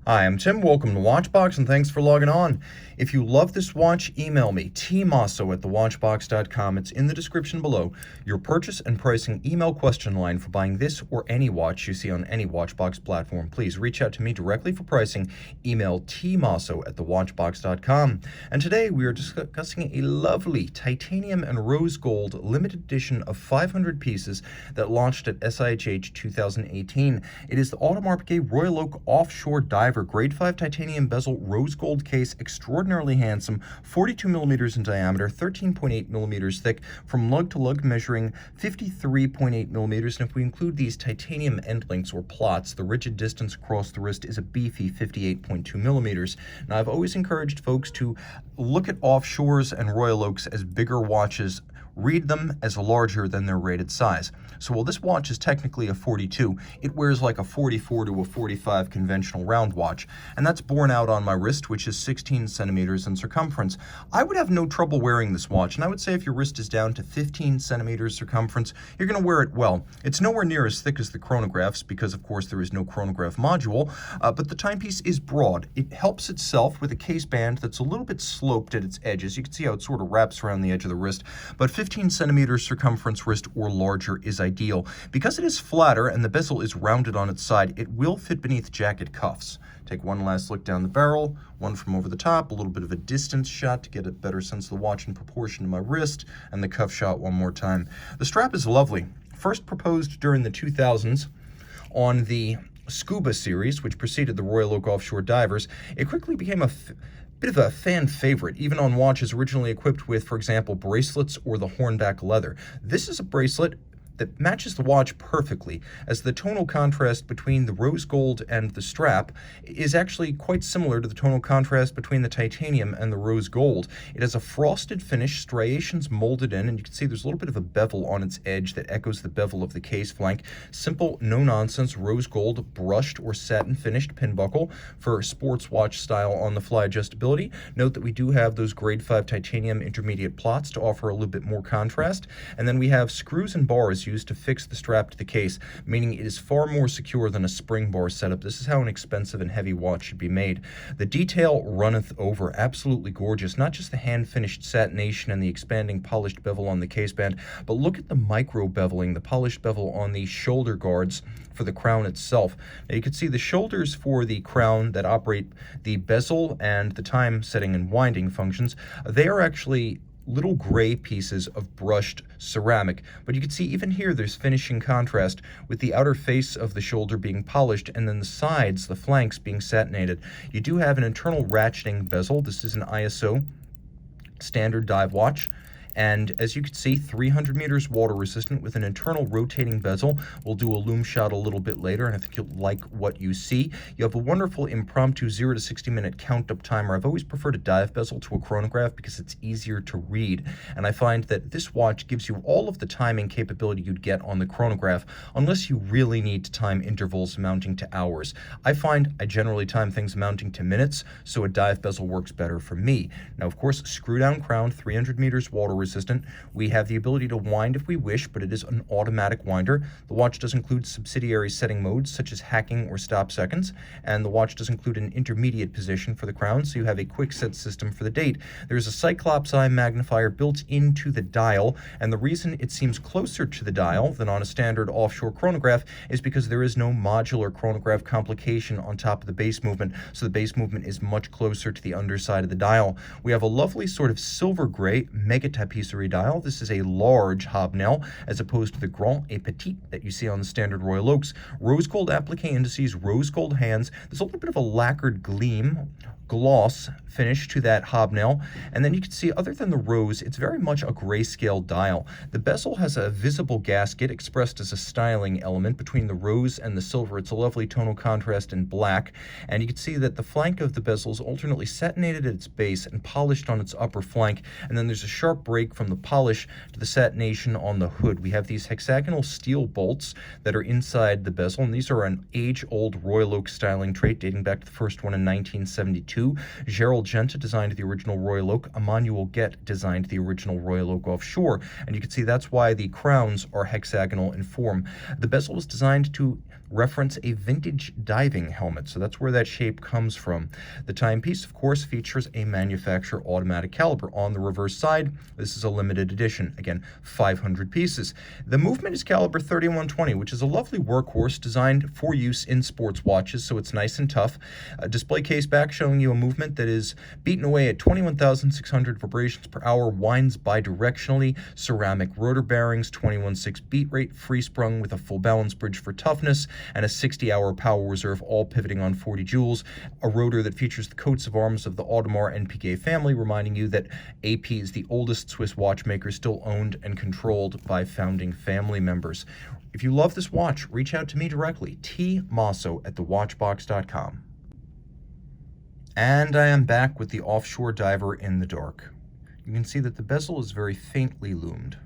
Hi, I'm Tim. Welcome to Watchbox, and thanks for logging on. If you love this watch, email me, tmosso@thewatchbox.com. It's in the description below. Your purchase and pricing email question line for buying this or any watch you see on any Watchbox platform. Please reach out to me directly for pricing. Email tmosso@thewatchbox.com. And today we are discussing a lovely titanium and rose gold limited edition of 500 pieces that launched at SIHH 2018. It is the Audemars Piguet Royal Oak Offshore Diver Grade 5 titanium bezel rose gold case, extraordinarily handsome, 42 millimeters in diameter, 13.8 millimeters thick, from lug to lug measuring 53.8 millimeters. And if we include these titanium end links or plots, the rigid distance across the wrist is a beefy 58.2 millimeters. Now, I've always encouraged folks to look at Offshores and Royal Oaks as bigger watches, read them as larger than their rated size. So while this watch is technically a 42, it wears like a 44 to a 45 conventional round watch, and that's borne out on my wrist, which is 16 centimeters in circumference. I would have no trouble wearing this watch, and I would say if your wrist is down to 15 centimeters circumference, you're going to wear it well. It's nowhere near as thick as the chronographs because, of course, there is no chronograph module, but the timepiece is broad. It helps itself with a case band that's a little bit sloped at its edges. You can see how it sort of wraps around the edge of the wrist, but 15 centimeters circumference wrist or larger is ideal. Because it is flatter and the bezel is rounded on its side, it will fit beneath jacket cuffs. Take one last look down the barrel, one from over the top, a little bit of a distance shot to get a better sense of the watch in proportion to my wrist, and the cuff shot one more time. The strap is lovely. First proposed during the 2000s on the Scuba series, which preceded the Royal Oak Offshore Divers. It quickly became a bit of a fan favorite, even on watches originally equipped with, for example, bracelets or the hornback leather. This is a bracelet that matches the watch perfectly, as the tonal contrast between the rose gold and the strap is actually quite similar to the tonal contrast between the titanium and the rose gold. It has a frosted finish, striations molded in, and you can see there's a little bit of a bevel on its edge that echoes the bevel of the case flank. Simple, no-nonsense rose gold brushed or satin finished pin buckle for sports watch style on-the-fly adjustability. Note that we do have those grade 5 titanium intermediate plots to offer a little bit more contrast, and then we have screws and bars used to fix the strap to the case, meaning it is far more secure than a spring bar setup. This is how an expensive and heavy watch should be made. The detail runneth over, absolutely gorgeous. Not just the hand-finished satination and the expanding polished bevel on the case band, but look at the micro beveling, the polished bevel on the shoulder guards for the crown itself. Now you can see the shoulders for the crown that operate the bezel and the time setting and winding functions. They are actually little gray pieces of brushed ceramic, but you can see even here there's finishing contrast with the outer face of the shoulder being polished and then the sides, the flanks, being satinated. You do have an internal ratcheting bezel. This is an ISO standard dive watch. And as you can see, 300 meters water resistant with an internal rotating bezel. We'll do a loom shot a little bit later, and I think you'll like what you see. You have a wonderful impromptu 0 to 60 minute count up timer. I've always preferred a dive bezel to a chronograph because it's easier to read. And I find that this watch gives you all of the timing capability you'd get on the chronograph, unless you really need to time intervals amounting to hours. I find I generally time things amounting to minutes, so a dive bezel works better for me. Now, of course, screw down crown, 300 meters water resistant. We have the ability to wind if we wish, but it is an automatic winder. The watch does include subsidiary setting modes such as hacking or stop seconds, and the watch does include an intermediate position for the crown, so you have a quick set system for the date. There's a Cyclops eye magnifier built into the dial, and the reason it seems closer to the dial than on a standard offshore chronograph is because there is no modular chronograph complication on top of the base movement, so the base movement is much closer to the underside of the dial. We have a lovely sort of silver gray Mega Tapisserie dial. This is a large hobnail as opposed to the Grand et Petit that you see on the standard Royal Oaks. Rose gold applique indices, rose gold hands. There's a little bit of a lacquered gleam, gloss finish to that hobnail, and then you can see, other than the rose, it's very much a grayscale dial. The bezel has a visible gasket expressed as a styling element between the rose and the silver. It's a lovely tonal contrast in black, and you can see that the flank of the bezel is alternately satinated at its base and polished on its upper flank, and then there's a sharp break from the polish to the satination on the hood. We have these hexagonal steel bolts that are inside the bezel, and these are an age-old Royal Oak styling trait dating back to the first one in 1972. Gerald Genta designed the original Royal Oak. Emmanuel Guet designed the original Royal Oak Offshore. And you can see that's why the crowns are hexagonal in form. The bezel was designed to reference a vintage diving helmet. So that's where that shape comes from. The timepiece, of course, features a manufacturer automatic caliber. On the reverse side, this is a limited edition. Again, 500 pieces. The movement is caliber 3120, which is a lovely workhorse designed for use in sports watches, so it's nice and tough. A display case back showing you a movement that is beaten away at 21,600 vibrations per hour, winds bidirectionally, ceramic rotor bearings, 21.6 beat rate, free sprung with a full balance bridge for toughness, and a 60-hour power reserve, all pivoting on 40 joules. A rotor that features the coats of arms of the Audemars and Piguet family, reminding you that AP is the oldest Swiss watchmaker still owned and controlled by founding family members. If you love this watch, reach out to me directly, Tim Mosso at thewatchbox.com. And I am back with the Offshore diver in the dark. You can see that the bezel is very faintly loomed.